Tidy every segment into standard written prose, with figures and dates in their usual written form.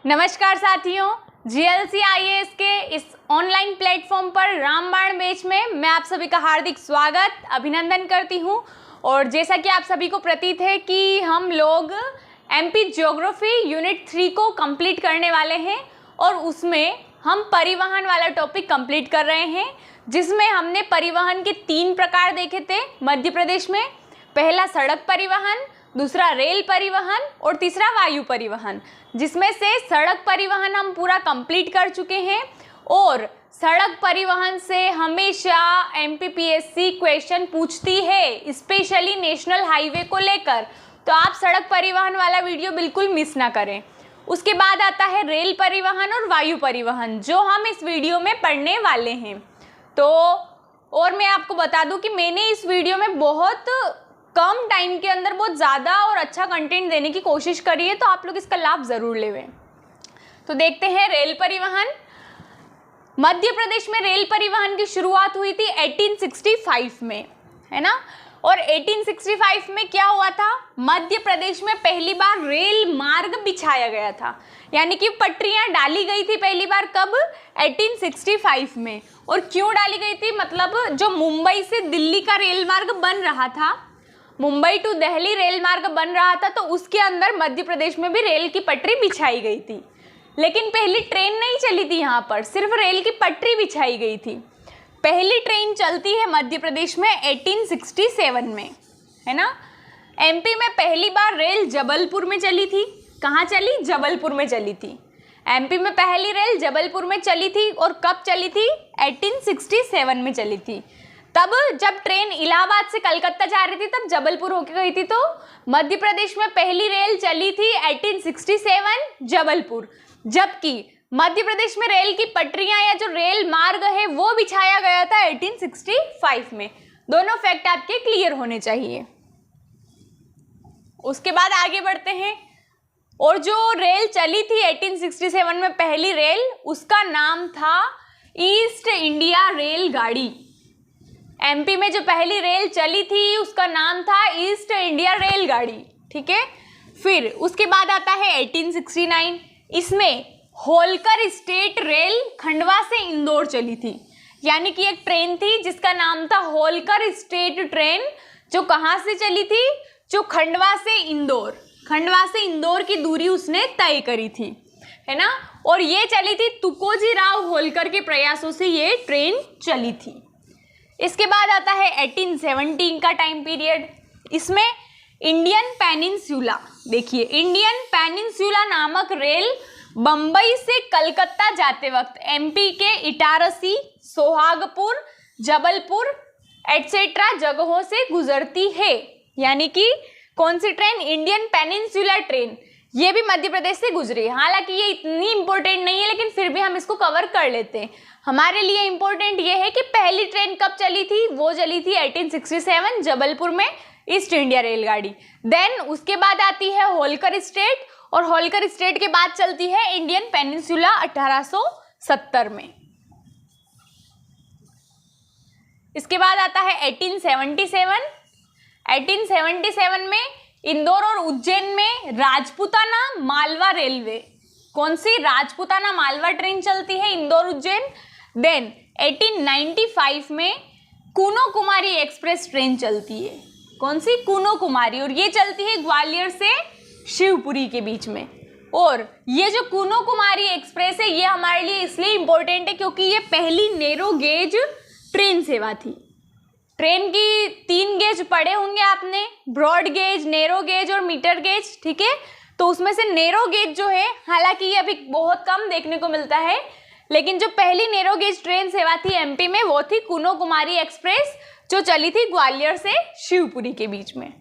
नमस्कार साथियों, GLC IAS के इस ऑनलाइन प्लेटफॉर्म पर रामबाण बैच में मैं आप सभी का हार्दिक स्वागत अभिनंदन करती हूं। और जैसा कि आप सभी को प्रतीत है कि हम लोग एमपी ज्योग्राफी यूनिट 3 को कंप्लीट करने वाले हैं और उसमें हम परिवहन वाला टॉपिक कंप्लीट कर रहे हैं, जिसमें हमने परिवहन के 3 प्रकार देखे थे मध्य प्रदेश में। पहला सड़क परिवहन, दूसरा रेल परिवहन और तीसरा वायु परिवहन, जिसमें से सड़क परिवहन हम पूरा कंप्लीट कर चुके हैं। और सड़क परिवहन से हमेशा एमपीपीएससी क्वेश्चन पूछती है, स्पेशली नेशनल हाईवे को लेकर, तो आप सड़क परिवहन वाला वीडियो बिल्कुल मिस ना करें। उसके बाद आता है रेल परिवहन और वायु परिवहन, जो हम इस वीडियो में पढ़ने वाले हैं। तो और मैं आपको बता दूं कि मैंने इस वीडियो में बहुत कम टाइम के अंदर बहुत ज़्यादा और अच्छा कंटेंट देने की कोशिश करी है, तो आप लोग इसका लाभ ज़रूर लेवें। तो देखते हैं रेल परिवहन। मध्य प्रदेश में रेल परिवहन की शुरुआत हुई थी 1865 में, है ना। और 1865 में क्या हुआ था, मध्य प्रदेश में पहली बार रेल मार्ग बिछाया गया था, यानी कि पटरियां डाली गई थी पहली बार। कब? 1865 में। और क्यों डाली गई थी, मतलब जो मुंबई से दिल्ली का रेल मार्ग बन रहा था, मुंबई टू दिल्ली रेल मार्ग बन रहा था, तो उसके अंदर मध्य प्रदेश में भी रेल की पटरी बिछाई गई थी। लेकिन पहली ट्रेन नहीं चली थी यहाँ पर, सिर्फ रेल की पटरी बिछाई गई थी। पहली ट्रेन चलती है मध्य प्रदेश में 1867 में, है ना। एमपी में पहली बार रेल जबलपुर में चली थी। कहाँ चली? जबलपुर में चली थी। एमपी में पहली रेल जबलपुर में चली थी। और कब चली थी? 1867 में चली थी। तब जब ट्रेन इलाहाबाद से कलकत्ता जा रही थी तब जबलपुर होके गई थी। तो मध्य प्रदेश में पहली रेल चली थी 1867 जबलपुर, जबकि मध्य प्रदेश में रेल की पटरियां या जो रेल मार्ग है वो बिछाया गया था 1865 में। दोनों फैक्ट आपके क्लियर होने चाहिए। उसके बाद आगे बढ़ते हैं। और जो रेल चली थी 1867 में पहली रेल, उसका नाम था ईस्ट इंडिया रेलगाड़ी। एमपी में जो पहली रेल चली थी उसका नाम था ईस्ट इंडिया रेलगाड़ी, ठीक है। फिर उसके बाद आता है 1869। इसमें होलकर स्टेट रेल खंडवा से इंदौर चली थी, यानी कि एक ट्रेन थी जिसका नाम था होलकर स्टेट ट्रेन, जो कहाँ से चली थी? जो खंडवा से इंदौर की दूरी उसने तय करी थी, है ना। और ये चली थी तुकोजी राव होलकर के प्रयासों से ये ट्रेन चली थी। इसके बाद आता है 1817 का टाइम पीरियड। इसमें इंडियन पेनिनसुला, देखिए इंडियन पेनिनसुला नामक रेल बंबई से कलकत्ता जाते वक्त एमपी के इटारसी, सोहागपुर, जबलपुर एटसेट्रा जगहों से गुजरती है। यानी कि कौन सी ट्रेन? Indian peninsula train. ये भी मध्य प्रदेश से गुजरी। हालांकि ये इतनी इंपॉर्टेंट नहीं है, लेकिन फिर भी हम इसको कवर कर लेते हैं। हमारे लिए इंपॉर्टेंट ये है कि पहली ट्रेन कब चली थी? वो चली थी 1867 जबलपुर में, ईस्ट इंडिया रेलगाड़ी। देन उसके बाद आती है होलकर स्टेट, और होलकर स्टेट के बाद चलती है इंडियन पेनिनसुला 1870 में। इसके बाद आता है 1877। 1877 में इंदौर और उज्जैन में राजपूताना मालवा रेलवे, कौन सी? राजपूताना मालवा ट्रेन चलती है इंदौर उज्जैन। देन 1895 में कूनो कुमारी एक्सप्रेस ट्रेन चलती है। कौन सी? कूनो कुमारी। और ये चलती है ग्वालियर से शिवपुरी के बीच में। और ये जो कूनो कुमारी एक्सप्रेस है ये हमारे लिए इसलिए इंपॉर्टेंट है क्योंकि ये पहली नैरो गेज ट्रेन सेवा थी। ट्रेन की 3 गेज पढ़े होंगे आपने, ब्रॉड गेज, नैरो गेज और मीटर गेज, ठीक है। तो उसमें से नैरो गेज जो है, हालांकि ये अभी बहुत कम देखने को मिलता है, लेकिन जो पहली नैरो गेज ट्रेन सेवा थी एमपी में वो थी कूनो कुमारी एक्सप्रेस, जो चली थी ग्वालियर से शिवपुरी के बीच में।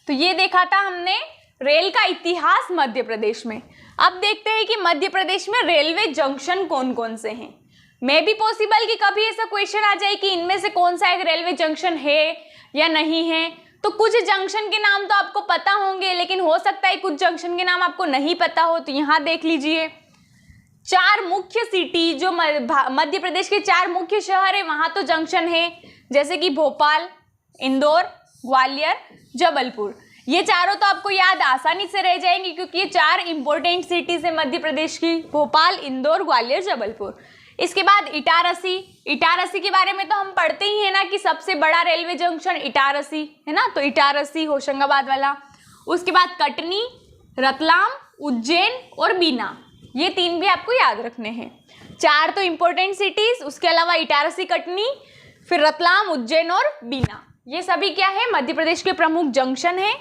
तो ये देखा था हमने रेल का इतिहास मध्य प्रदेश में। अब देखते हैं कि मध्य प्रदेश में रेलवे जंक्शन कौन कौन से हैं। मे भी पॉसिबल कि कभी ऐसा क्वेश्चन आ जाए कि इनमें से कौन सा एक रेलवे जंक्शन है या नहीं है। तो कुछ जंक्शन के नाम तो आपको पता होंगे, लेकिन हो सकता है कुछ जंक्शन के नाम आपको नहीं पता हो। तो यहाँ देख लीजिए, 4 मुख्य सिटी, जो मध्य प्रदेश के 4 मुख्य शहर है वहाँ तो जंक्शन है, जैसे कि भोपाल, इंदौर, ग्वालियर, जबलपुर। ये चारों तो आपको याद आसानी से रह जाएंगे क्योंकि ये 4 इंपॉर्टेंट सिटीज है मध्य प्रदेश की, भोपाल, इंदौर, ग्वालियर, जबलपुर। इसके बाद इटारसी। इटारसी के बारे में तो हम पढ़ते ही है ना कि सबसे बड़ा रेलवे जंक्शन इटारसी है ना, तो इटारसी होशंगाबाद वाला। उसके बाद कटनी, रतलाम, उज्जैन और बीना, ये 3 भी आपको याद रखने हैं। 4 तो इंपॉर्टेंट सिटीज, उसके अलावा इटारसी, कटनी, फिर रतलाम, उज्जैन और बीना, ये सभी क्या है, मध्य प्रदेश के प्रमुख जंक्शन है।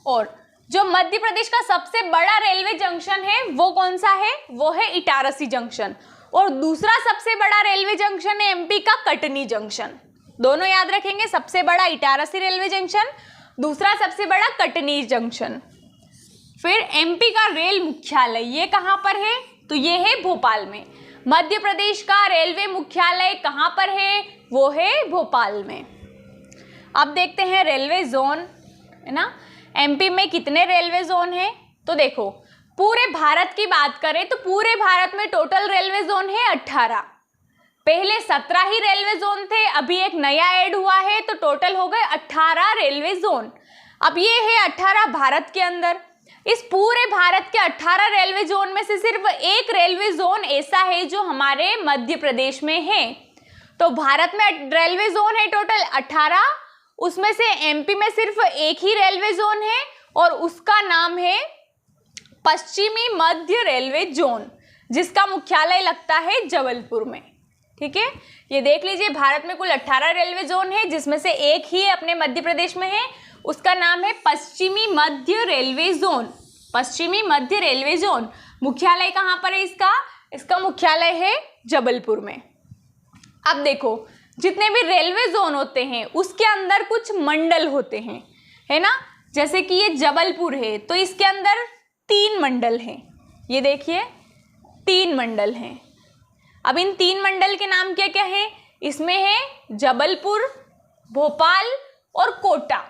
और जो मध्य प्रदेश का सबसे बड़ा रेलवे जंक्शन है वो कौन सा है, वो है इटारसी जंक्शन। और दूसरा सबसे बड़ा रेलवे जंक्शन है एमपी का कटनी जंक्शन। दोनों याद रखेंगे, सबसे बड़ा इटारसी रेलवे जंक्शन, दूसरा सबसे बड़ा कटनी जंक्शन। फिर एमपी का रेल मुख्यालय ये कहाँ पर है, तो ये है भोपाल में। मध्य प्रदेश का रेलवे मुख्यालय कहाँ पर है, वो है भोपाल में। अब देखते हैं रेलवे जोन, है ना, एमपी में कितने रेलवे जोन हैं। तो देखो, पूरे भारत की बात करें तो पूरे भारत में टोटल रेलवे जोन है 18। पहले 17 ही रेलवे जोन थे, अभी एक नया ऐड हुआ है, तो टोटल हो गए 18 रेलवे जोन। अब ये है 18 भारत के अंदर। इस पूरे भारत के 18 रेलवे जोन में से सिर्फ एक रेलवे जोन ऐसा है जो हमारे मध्य प्रदेश में है। तो भारत में रेलवे जोन है टोटल 18, उसमें से एमपी में सिर्फ एक ही रेलवे जोन है और उसका नाम है पश्चिमी मध्य रेलवे जोन, जिसका मुख्यालय लगता है जबलपुर में। ठीक है, ये देख लीजिए, भारत में कुल 18 रेलवे जोन है जिसमें से एक ही अपने मध्य प्रदेश में है, उसका नाम है पश्चिमी मध्य रेलवे जोन। पश्चिमी मध्य रेलवे जोन, मुख्यालय कहाँ पर है इसका, इसका मुख्यालय है जबलपुर में। अब देखो, जितने भी रेलवे जोन होते हैं उसके अंदर कुछ मंडल होते हैं, है ना, जैसे कि ये जबलपुर है तो इसके अंदर 3 मंडल हैं। ये देखिए 3 मंडल हैं। अब इन 3 मंडल के नाम क्या क्या हैं, इसमें है जबलपुर, भोपाल और कोटा।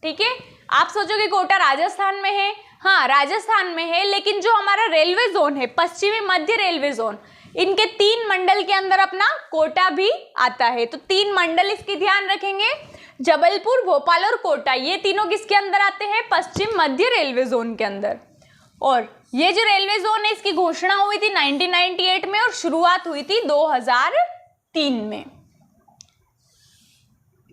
ठीक है, आप सोचोगे कोटा राजस्थान में है, हाँ राजस्थान में है, लेकिन जो हमारा रेलवे जोन है पश्चिमी मध्य रेलवे जोन, इनके 3 मंडल के अंदर अपना कोटा भी आता है। तो 3 मंडल इसकी ध्यान रखेंगे, जबलपुर, भोपाल और कोटा, ये तीनों किसके अंदर आते हैं, पश्चिम मध्य रेलवे जोन के अंदर। और ये जो रेलवे जोन है इसकी घोषणा हुई थी 1998 में और शुरुआत हुई थी 2003 में।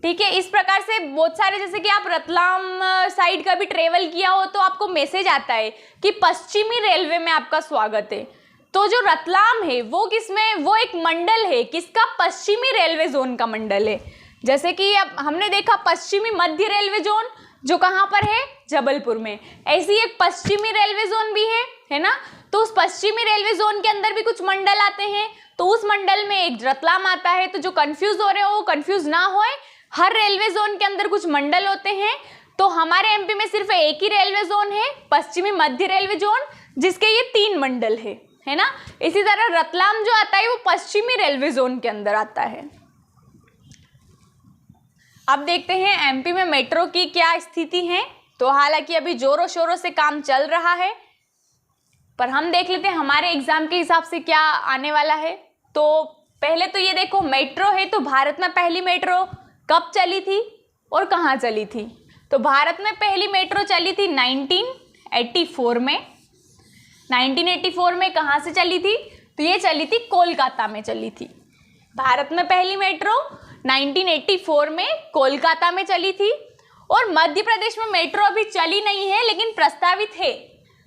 ठीक है, इस प्रकार से बहुत सारे, जैसे कि आप रतलाम साइड का भी ट्रेवल किया हो तो आपको मैसेज आता है कि पश्चिमी रेलवे में आपका स्वागत है। तो जो रतलाम है वो किसमें, वो एक मंडल है किसका, पश्चिमी रेलवे जोन का मंडल है। जैसे कि अब हमने देखा पश्चिमी मध्य रेलवे जोन जो कहाँ पर है, जबलपुर में, ऐसी एक पश्चिमी रेलवे जोन भी है ना। तो उस पश्चिमी रेलवे जोन के अंदर भी कुछ मंडल आते हैं, तो उस मंडल में एक रतलाम आता है। तो जो कंफ्यूज हो रहे हो वो कंफ्यूज ना होए, हर रेलवे जोन के अंदर कुछ मंडल होते हैं। तो हमारे एमपी में सिर्फ एक ही रेलवे जोन है, पश्चिमी मध्य रेलवे जोन, जिसके ये 3 मंडल है ना। इसी तरह रतलाम जो आता है वो पश्चिमी रेलवे जोन के अंदर आता है। अब देखते हैं एमपी में मेट्रो की क्या स्थिति है। तो हालांकि अभी जोरों शोरों से काम चल रहा है, पर हम देख लेते हैं हमारे एग्जाम के हिसाब से क्या आने वाला है। तो पहले तो ये देखो, मेट्रो है तो भारत में पहली मेट्रो कब चली थी और कहाँ चली थी। तो भारत में पहली मेट्रो चली थी 1984 में। 1984 में कहाँ से चली थी, तो ये चली थी कोलकाता में चली थी। भारत में पहली मेट्रो 1984 में कोलकाता में चली थी। और मध्य प्रदेश में मेट्रो अभी चली नहीं है लेकिन प्रस्तावित है,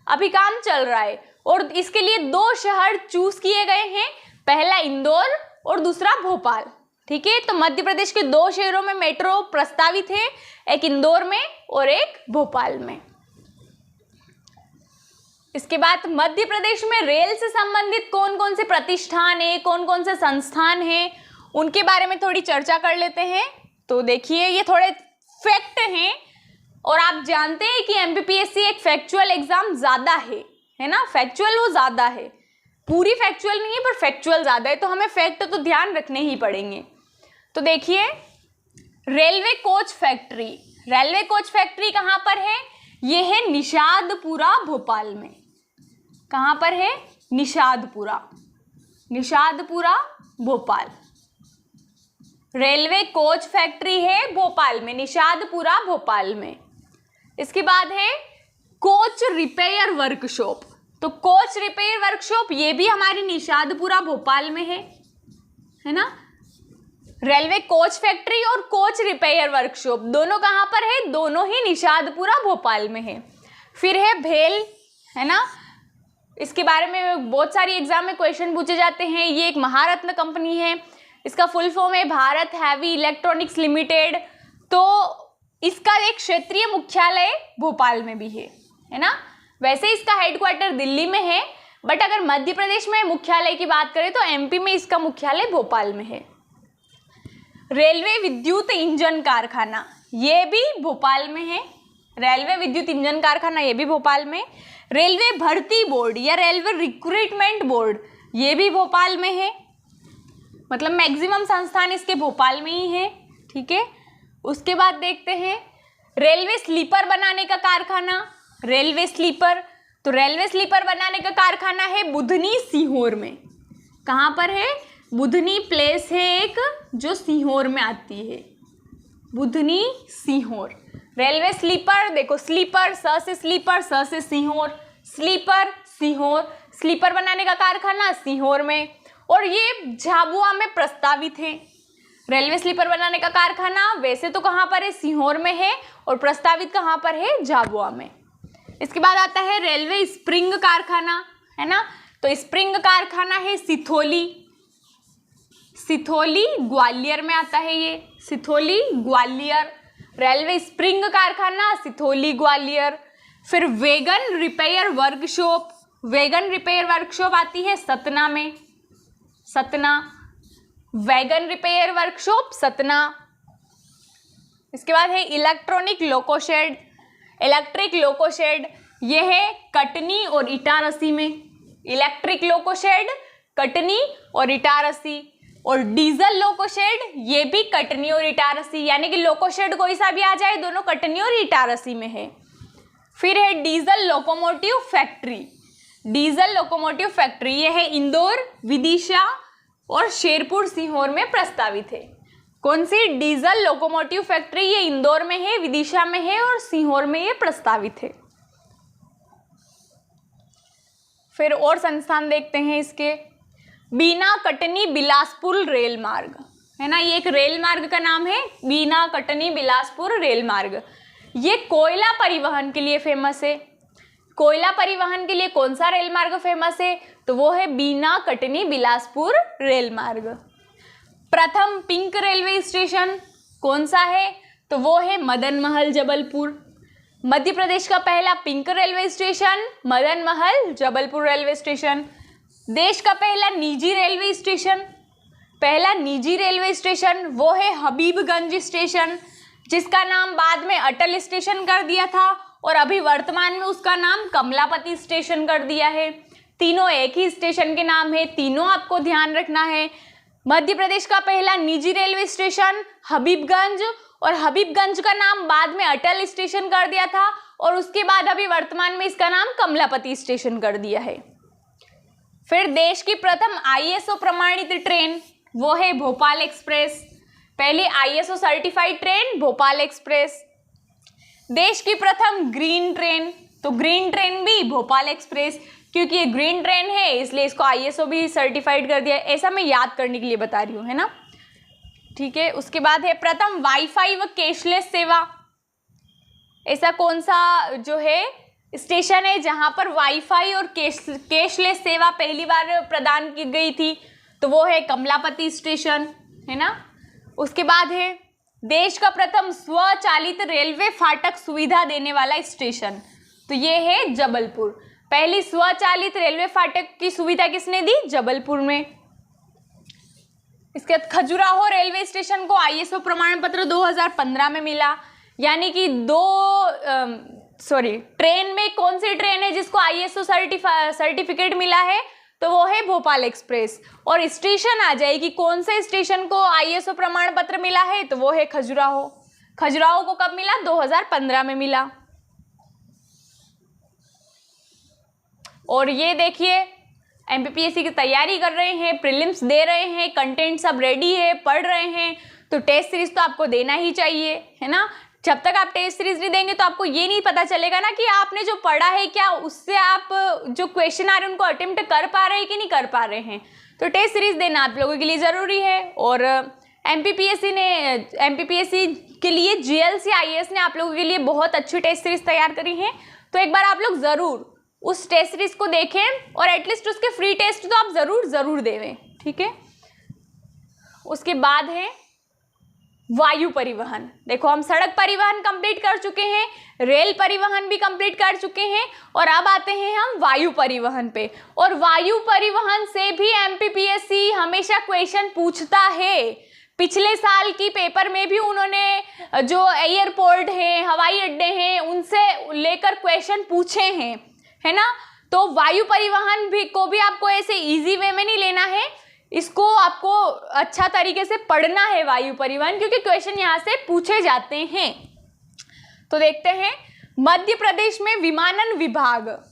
अभी काम चल रहा है। और इसके लिए 2 शहर चूज किए गए हैं, पहला इंदौर और दूसरा भोपाल। ठीक है, तो मध्य प्रदेश के 2 शहरों में मेट्रो प्रस्तावित है, एक इंदौर में और एक भोपाल में। इसके बाद मध्य प्रदेश में रेल से संबंधित कौन कौन से प्रतिष्ठान है, कौन कौन से संस्थान है, उनके बारे में थोड़ी चर्चा कर लेते हैं। तो देखिए, ये थोड़े फैक्ट हैं और आप जानते हैं कि एमपीपीएससी एक फैक्चुअल एग्जाम ज़्यादा है ना, फैक्चुअल वो ज़्यादा है, पूरी फैक्चुअल नहीं है पर फैक्चुअल ज़्यादा है, तो हमें फैक्ट तो ध्यान रखने ही पड़ेंगे। तो देखिए, railway coach factory, railway coach factory कहाँ पर है, ये है निषादपुरा भोपाल में। कहाँ पर है, Nishadpura, Nishadpura Bhopal. Railway coach factory है भोपाल में, निषादपुरा भोपाल में। इसके बाद है कोच रिपेयर वर्कशॉप। तो कोच रिपेयर वर्कशॉप ये भी हमारी निषादपुरा भोपाल में है ना। रेलवे कोच फैक्ट्री और कोच रिपेयर वर्कशॉप दोनों कहाँ पर है? दोनों ही निषादपुरा भोपाल में है। फिर है भेल, है ना। इसके बारे में बहुत सारी एग्जाम में क्वेश्चन पूछे जाते हैं। ये एक महारत्न कंपनी है, इसका फुल फॉर्म है भारत हैवी इलेक्ट्रॉनिक्स लिमिटेड। तो इसका एक क्षेत्रीय मुख्यालय भोपाल में भी है ना। वैसे इसका हेडक्वार्टर दिल्ली में है, बट अगर मध्य प्रदेश में मुख्यालय की बात करें तो एमपी में इसका मुख्यालय भोपाल में है। रेलवे विद्युत इंजन कारखाना ये भी भोपाल में है। रेलवे विद्युत इंजन कारखाना ये भी भोपाल में। रेलवे भर्ती बोर्ड या रेलवे रिक्रूटमेंट बोर्ड ये भी भोपाल में है। मतलब मैक्सिमम संस्थान इसके भोपाल में ही है, ठीक है। उसके बाद देखते हैं रेलवे स्लीपर बनाने का कारखाना। रेलवे स्लीपर, तो रेलवे स्लीपर बनाने का कारखाना है बुधनी सीहोर में। कहाँ पर है? बुधनी प्लेस है एक जो सीहोर में आती है, बुधनी सीहोर। रेलवे स्लीपर, देखो स्लीपर, स से स्लीपर, स से सीहोर, स्लीपर सीहोर, स्लीपर बनाने का कारखाना सीहोर में। और ये झाबुआ में प्रस्तावित है। रेलवे स्लीपर बनाने का कारखाना वैसे तो कहाँ पर है? सीहोर में है, और प्रस्तावित कहाँ पर है? झाबुआ में। इसके बाद आता है रेलवे स्प्रिंग कारखाना, है ना। तो स्प्रिंग कारखाना है सिथौली, सिथौली ग्वालियर में आता है ये, सिथौली ग्वालियर। रेलवे स्प्रिंग कारखाना सिथौली ग्वालियर। फिर wagon repair workshop, wagon repair workshop आती है सतना में, Satna, wagon repair workshop Satna. इसके बाद है इलेक्ट्रॉनिक लोकोशेड, इलेक्ट्रिक लोकोशेड ये है कटनी और इटारसी में। इलेक्ट्रिक लोकोशेड कटनी और इटारसी। और डीजल लोकोशेड ये भी कटनी और इटारसी, यानी कि लोकोशेड कोई सा भी आ जाए, दोनों कटनी और इटारसी में है। फिर है diesel locomotive factory, diesel locomotive factory ये है इंदौर, विदिशा और शेरपुर सीहोर में प्रस्तावित है। कौन सी? डीजल लोकोमोटिव फैक्ट्री ये इंदौर में है, विदिशा में है और सीहोर में ये प्रस्तावित है। फिर और संस्थान देखते हैं इसके। बीना कटनी बिलासपुर रेल मार्ग, है ना। ये एक रेल मार्ग का नाम है, बीना कटनी बिलासपुर रेल मार्ग। ये कोयला परिवहन के लिए फेमस है। कोयला परिवहन के लिए कौन सा रेल मार्ग फेमस है? तो वो है बीना कटनी बिलासपुर रेल मार्ग। प्रथम पिंक रेलवे स्टेशन कौन सा है? तो वो है मदन महल जबलपुर। मध्य प्रदेश का पहला pink railway station Madan Mahal Jabalpur railway station. देश का पहला निजी रेलवे स्टेशन, पहला निजी रेलवे स्टेशन वो है हबीबगंज स्टेशन, जिसका नाम बाद में अटल स्टेशन कर दिया था और अभी वर्तमान में उसका नाम कमलापति स्टेशन कर दिया है। तीनों एक ही स्टेशन के नाम है, तीनों आपको ध्यान रखना है। मध्य प्रदेश का पहला निजी रेलवे स्टेशन हबीबगंज, और हबीबगंज का नाम बाद में अटल स्टेशन कर दिया था और उसके बाद अभी वर्तमान में इसका नाम कमलापति स्टेशन कर दिया है। फिर देश की प्रथम आईएसओ प्रमाणित ट्रेन वो है भोपाल एक्सप्रेस, पहली ISO certified train Bhopal express. देश की प्रथम ग्रीन ट्रेन, तो ग्रीन ट्रेन भी भोपाल एक्सप्रेस, क्योंकि ये ग्रीन ट्रेन है इसलिए इसको आईएसओ भी सर्टिफाइड कर दिया है। ऐसा मैं याद करने के लिए बता रही हूँ, है ना, ठीक है। उसके बाद है प्रथम वाईफाई व कैशलेस सेवा। ऐसा कौन सा जो है स्टेशन है जहां पर वाईफाई और कैशलेस सेवा पहली बार प्रदान की गई थी? तो वो है कमलापति स्टेशन, है ना। उसके बाद है देश का प्रथम स्वचालित रेलवे फाटक सुविधा देने वाला स्टेशन, तो ये है जबलपुर। पहली स्वचालित रेलवे फाटक की सुविधा किसने दी? जबलपुर में। इसके बाद खजुराहो रेलवे स्टेशन को आईएसओ प्रमाण पत्र 2015 में मिला, यानी कि ट्रेन में कौन सी ट्रेन है जिसको आईएसओ सर्टिफिकेट मिला है? तो वो है भोपाल एक्सप्रेस। और स्टेशन आ जाएगी, कौन से स्टेशन को आईएसओ प्रमाण पत्र मिला है? तो वो है खजुराहो। खजुराहो को कब मिला? 2015 में मिला। और ये देखिए एमपीपीएससी की तैयारी कर रहे हैं, प्रीलिम्स दे रहे हैं, कंटेंट सब रेडी है, पढ़ रहे हैं, तो टेस्ट सीरीज तो आपको देना ही चाहिए, है ना। जब तक आप टेस्ट सीरीज नहीं देंगे तो आपको ये नहीं पता चलेगा ना कि आपने जो पढ़ा है क्या उससे आप जो क्वेश्चन आ रहे हैं उनको अटेम्प्ट कर पा रहे हैं कि नहीं कर पा रहे हैं। तो टेस्ट सीरीज देना आप लोगों के लिए ज़रूरी है। और एमपीपीएससी के लिए जीएलसी आईएएस ने आप लोगों के लिए बहुत अच्छी टेस्ट सीरीज तैयार करी है। तो एक बार आप लोग ज़रूर उस टेस्ट सीरीज को देखें और एटलीस्ट उसके फ्री टेस्ट तो आप ज़रूर देवें, ठीक है। उसके बाद है वायु परिवहन। देखो हम सड़क परिवहन कंप्लीट कर चुके हैं, रेल परिवहन भी कंप्लीट कर चुके हैं और अब आते हैं हम वायु परिवहन पे। और वायु परिवहन से भी एमपीपीएससी हमेशा क्वेश्चन पूछता है। पिछले साल की पेपर में भी उन्होंने जो एयरपोर्ट है, हवाई अड्डे हैं, उनसे लेकर क्वेश्चन पूछे हैं, है ना। तो वायु परिवहन भी को भी आपको ऐसे इजी वे में नहीं लेना है, इसको आपको अच्छा तरीके से पढ़ना है वायु परिवहन, क्योंकि क्वेश्चन यहाँ से पूछे जाते हैं। तो देखते हैं मध्य प्रदेश में विमानन विभाग,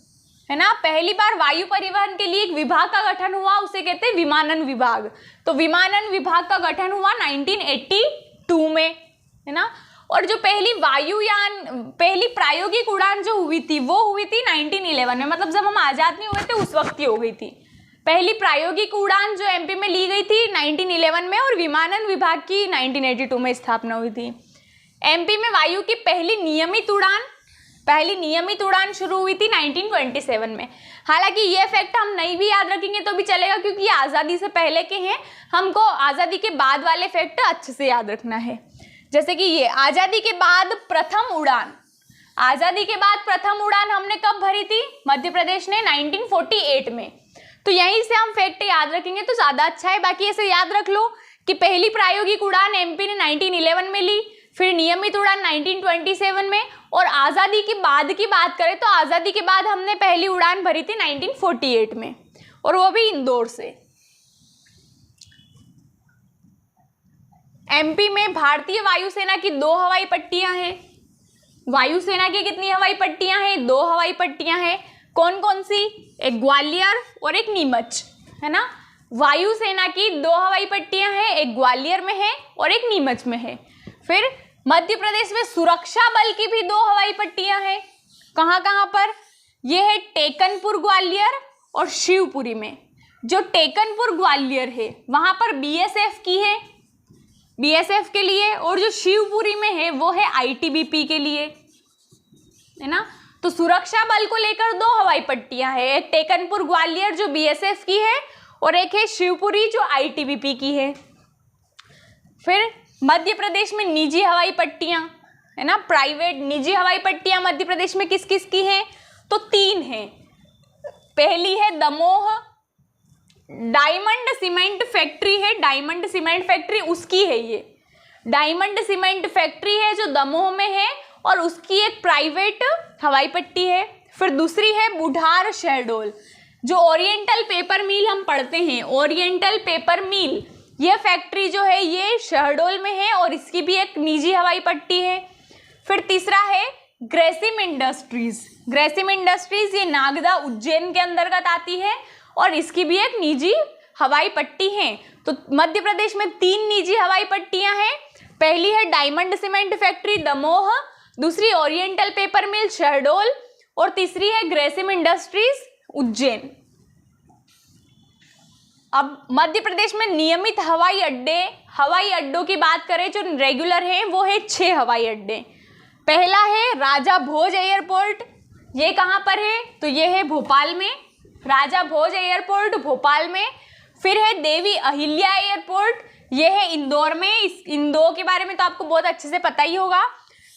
है ना, पहली बार वायु परिवहन के लिए एक विभाग का गठन हुआ, उसे कहते हैं विमानन विभाग। तो विमानन विभाग का गठन हुआ 1982 में, है ना। और जो पहली प्रायोगिक उड़ान जो हुई थी वो हुई थी 1911 में, मतलब जब हम आज़ाद नहीं हुए थे उस वक्त ही हो गई थी। पहली प्रायोगिक उड़ान जो एमपी में ली गई थी 1911 में और विमानन विभाग की 1982 में स्थापना हुई थी। एमपी में वायु की पहली नियमित उड़ान शुरू हुई थी 1927 में। हालांकि ये फैक्ट हम नहीं भी याद रखेंगे तो भी चलेगा, क्योंकि ये आज़ादी से पहले के हैं, हमको आज़ादी के बाद वाले फैक्ट अच्छे से याद रखना है। जैसे कि ये आज़ादी के बाद प्रथम उड़ान हमने कब भरी थी? मध्य प्रदेश ने 1948 में। तो यहीं से हम फैक्ट याद रखेंगे तो ज़्यादा अच्छा है। बाकी ऐसे याद रख लो कि पहली प्रायोगिक उड़ान एमपी ने 1911 में ली, फिर नियमित उड़ान 1927 में, और आज़ादी के बाद की बात करें तो आज़ादी के बाद हमने पहली उड़ान भरी थी 1948 में, और वो भी इंदौर से। एमपी में भारतीय वायुसेना की 2 हवाई पट्टियां हैं। वायुसेना की कितनी हवाई पट्टियां हैं? 2 हवाई पट्टियां हैं। कौन कौन सी? एक ग्वालियर और एक नीमच, है ना। वायुसेना की 2 हवाई पट्टियां हैं, एक ग्वालियर में है और एक नीमच में है। फिर मध्य प्रदेश में सुरक्षा बल की भी 2 हवाई पट्टियां हैं। कहाँ कहाँ पर? ये है टेकनपुर ग्वालियर और शिवपुरी में। जो टेकनपुर ग्वालियर है वहाँ पर बीएसएफ की है, बीएसएफ के लिए, और जो शिवपुरी में है वो है आईटीबीपी के लिए, है ना। तो सुरक्षा बल को लेकर 2 हवाई पट्टियां हैं, एक टेकनपुर ग्वालियर जो बीएसएफ की है और एक है शिवपुरी जो आईटीबीपी की है। फिर मध्य प्रदेश में निजी हवाई पट्टियां, है ना, प्राइवेट निजी हवाई पट्टियां मध्य प्रदेश में किस किस की हैं? तो 3 हैं। पहली है दमोह डायमंड सीमेंट फैक्ट्री है, डायमंड सीमेंट फैक्ट्री उसकी है। ये डायमंड सीमेंट फैक्ट्री है जो दमोह में है और उसकी एक प्राइवेट हवाई पट्टी है। फिर दूसरी है बुढ़ार शहडोल, जो ओरिएंटल पेपर मिल हम पढ़ते हैं, ओरिएंटल पेपर मिल, ये फैक्ट्री जो है ये शहडोल में है और इसकी भी एक निजी हवाई पट्टी है। फिर तीसरा है ग्रेसिम इंडस्ट्रीज, ग्रेसिम इंडस्ट्रीज ये नागदा उज्जैन के अंतर्गत आती है और इसकी भी एक निजी हवाई पट्टी है। तो मध्य प्रदेश में 3 निजी हवाई पट्टियां हैं। पहली है डायमंड सीमेंट फैक्ट्री दमोह, दूसरी ओरिएंटल पेपर मिल शहडोल और तीसरी है ग्रेसिम इंडस्ट्रीज उज्जैन। अब मध्य प्रदेश में नियमित हवाई अड्डों की बात करें जो रेगुलर हैं वो है 6 हवाई अड्डे। पहला है राजा भोज एयरपोर्ट, ये कहाँ पर है? तो ये है भोपाल में, राजा भोज एयरपोर्ट भोपाल में। फिर है देवी अहिल्या एयरपोर्ट, ये है इंदौर में, इस इंदौर के बारे में तो आपको बहुत अच्छे से पता ही होगा।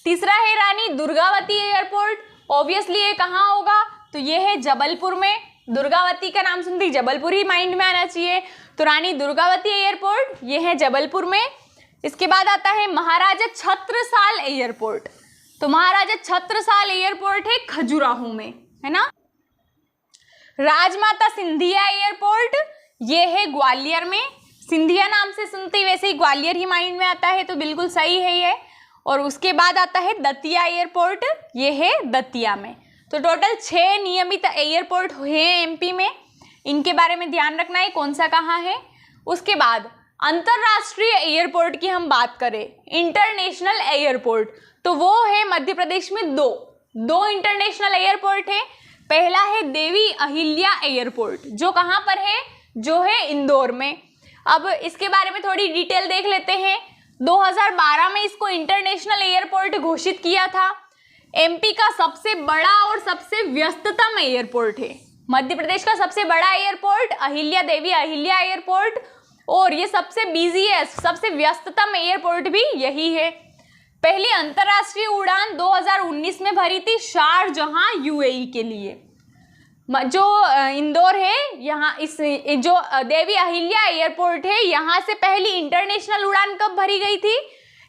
तीसरा है रानी दुर्गावती एयरपोर्ट, ऑब्वियसली ये कहाँ होगा? तो ये है जबलपुर में। दुर्गावती का नाम सुनते ही जबलपुर ही माइंड में आना चाहिए, तो रानी दुर्गावती एयरपोर्ट ये है जबलपुर में। इसके बाद आता है महाराजा छत्रसाल एयरपोर्ट, तो महाराजा छत्रसाल एयरपोर्ट है खजुराहो में, है ना। राजमाता सिंधिया एयरपोर्ट ये है ग्वालियर में, सिंधिया नाम से सुनते ही वैसे ही ग्वालियर ही माइंड में आता है, तो बिल्कुल सही है ये। और उसके बाद आता है दतिया एयरपोर्ट, ये है दतिया में। तो टोटल 6 नियमित एयरपोर्ट हैं एमपी में, इनके बारे में ध्यान रखना है कौन सा कहाँ है। उसके बाद अंतरराष्ट्रीय एयरपोर्ट की हम बात करें, इंटरनेशनल एयरपोर्ट, तो वो है मध्य प्रदेश में दो इंटरनेशनल एयरपोर्ट है। पहला है देवी अहिल्या एयरपोर्ट, जो कहाँ पर है, जो है इंदौर में। अब इसके बारे में थोड़ी डिटेल देख लेते हैं। 2012 में इसको इंटरनेशनल एयरपोर्ट घोषित किया था। एमपी का सबसे बड़ा और सबसे व्यस्ततम एयरपोर्ट है। मध्य प्रदेश का सबसे बड़ा एयरपोर्ट देवी अहिल्या एयरपोर्ट, और ये सबसे बिजीएस्ट, सबसे व्यस्ततम एयरपोर्ट भी यही है। पहली अंतरराष्ट्रीय उड़ान 2019 में भरी थी शारजहां यूएई के लिए। जो इंदौर है, यहाँ इस जो देवी अहिल्या एयरपोर्ट है, यहाँ से पहली इंटरनेशनल उड़ान कब भरी गई थी,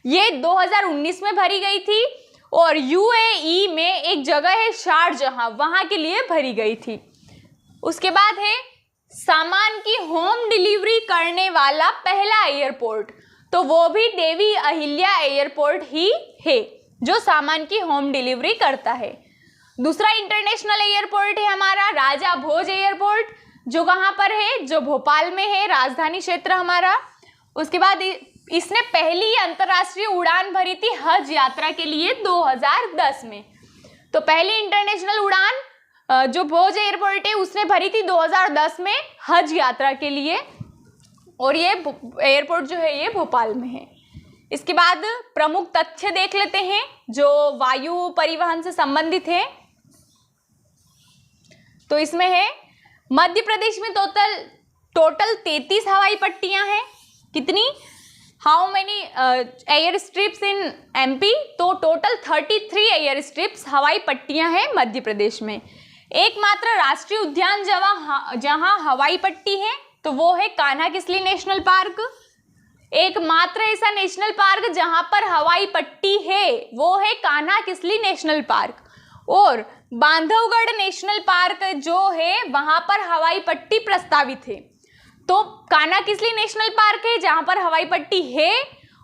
ये 2019 में भरी गई थी। और यूएई में एक जगह है शारजहां, वहाँ के लिए भरी गई थी। उसके बाद है सामान की होम डिलीवरी करने वाला पहला एयरपोर्ट, तो वो भी देवी अहिल्या एयरपोर्ट ही है, जो सामान की होम डिलीवरी करता है। दूसरा इंटरनेशनल एयरपोर्ट है हमारा राजा भोज एयरपोर्ट, जो कहाँ पर है, जो भोपाल में है, राजधानी क्षेत्र हमारा। उसके बाद इसने पहली अंतरराष्ट्रीय उड़ान भरी थी हज यात्रा के लिए 2010 में। तो पहली इंटरनेशनल उड़ान जो भोज एयरपोर्ट है उसने भरी थी 2010 में हज यात्रा के लिए, और ये एयरपोर्ट जो है ये भोपाल में है। इसके बाद प्रमुख तथ्य देख लेते हैं जो वायु परिवहन से संबंधित है। तो इसमें है मध्य प्रदेश में टोटल 33 हवाई पट्टियां हैं। कितनी, how many air strips in MP, तो टोटल 33 एयर स्ट्रिप्स हवाई पट्टियां हैं मध्य प्रदेश में। एकमात्र राष्ट्रीय उद्यान जहां हवाई पट्टी है तो वो है कान्हा किसली नेशनल पार्क। एकमात्र ऐसा नेशनल पार्क जहां पर हवाई पट्टी है वो है कान्हा किसली नेशनल पार्क। और बांधवगढ़ नेशनल पार्क जो है वहां पर हवाई पट्टी प्रस्तावित है। तो कान्हा किसली नेशनल पार्क है जहां पर हवाई पट्टी है,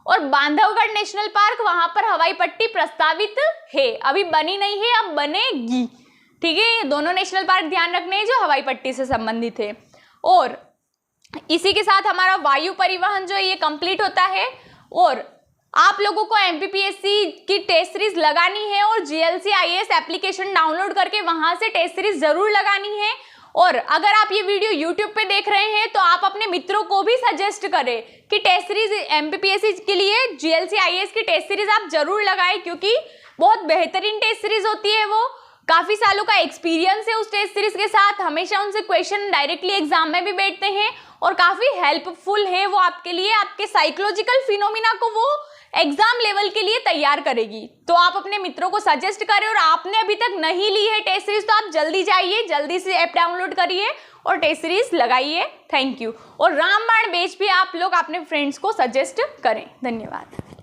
और बांधवगढ़ नेशनल पार्क वहां पर हवाई पट्टी प्रस्तावित है, अभी बनी नहीं है, अब बनेगी। ठीक है, ये दोनों नेशनल पार्क ध्यान रखने हैं जो हवाई पट्टी से संबंधित है। और इसी के साथ हमारा वायु परिवहन जो है ये कंप्लीट होता है। और आप लोगों को एमपीपीएससी की टेस्ट सीरीज लगानी है और जीएलसी आईएएस एप्लीकेशन डाउनलोड करके वहां से टेस्ट सीरीज जरूर लगानी है। और अगर आप ये वीडियो यूट्यूब पे देख रहे हैं तो आप अपने मित्रों को भी सजेस्ट करें कि टेस्ट सीरीज एमपीपीएससी के लिए जीएलसी आईएएस की टेस्ट सीरीज आप जरूर लगाएं, क्योंकि बहुत बेहतरीन टेस्ट सीरीज होती है। वो काफी सालों का एक्सपीरियंस है उस टेस्ट सीरीज के साथ, हमेशा उनसे क्वेश्चन डायरेक्टली एग्जाम में भी बैठते हैं और काफी हेल्पफुल है वो आपके लिए। आपके साइकोलॉजिकल फिनोमिना को वो एग्जाम लेवल के लिए तैयार करेगी। तो आप अपने मित्रों को सजेस्ट करें, और आपने अभी तक नहीं ली है टेस्ट सीरीज तो आप जल्दी जाइए, जल्दी से ऐप डाउनलोड करिए और टेस्ट सीरीज लगाइए। Thank you. और रामबाण बैच भी आप लोग अपने फ्रेंड्स को सजेस्ट करें। धन्यवाद।